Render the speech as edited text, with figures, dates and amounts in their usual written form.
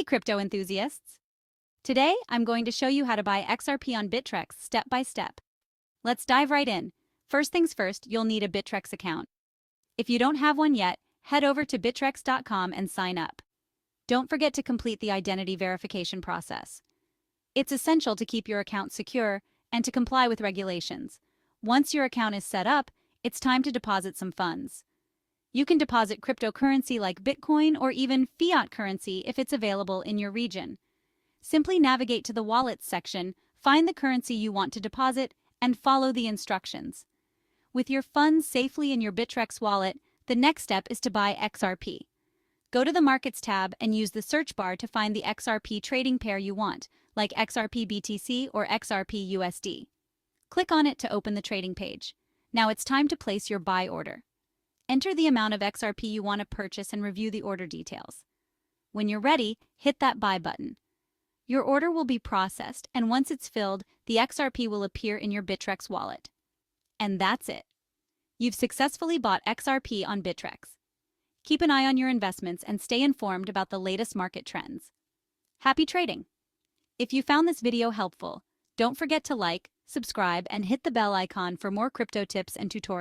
Hey crypto enthusiasts! Today I'm going to show you how to buy XRP on Bittrex step by step. Let's dive right in. First things first, you'll need a Bittrex account. If you don't have one yet, head over to bittrex.com and sign up. Don't forget to complete the identity verification process. It's essential to keep your account secure and to comply with regulations. Once your account is set up, it's time to deposit some funds. You can deposit cryptocurrency like Bitcoin or even fiat currency if it's available in your region. Simply navigate to the Wallets section, find the currency you want to deposit, and follow the instructions. With your funds safely in your Bittrex wallet, the next step is to buy XRP. Go to the Markets tab and use the search bar to find the XRP trading pair you want, like XRP BTC or XRP USD. Click on it to open the trading page. Now it's time to place your buy order. Enter the amount of XRP you want to purchase and review the order details. When you're ready, hit that buy button. Your order will be processed, and once it's filled, the XRP will appear in your Bittrex wallet. And that's it. You've successfully bought XRP on Bittrex. Keep an eye on your investments and stay informed about the latest market trends. Happy trading! If you found this video helpful, don't forget to like, subscribe, and hit the bell icon for more crypto tips and tutorials.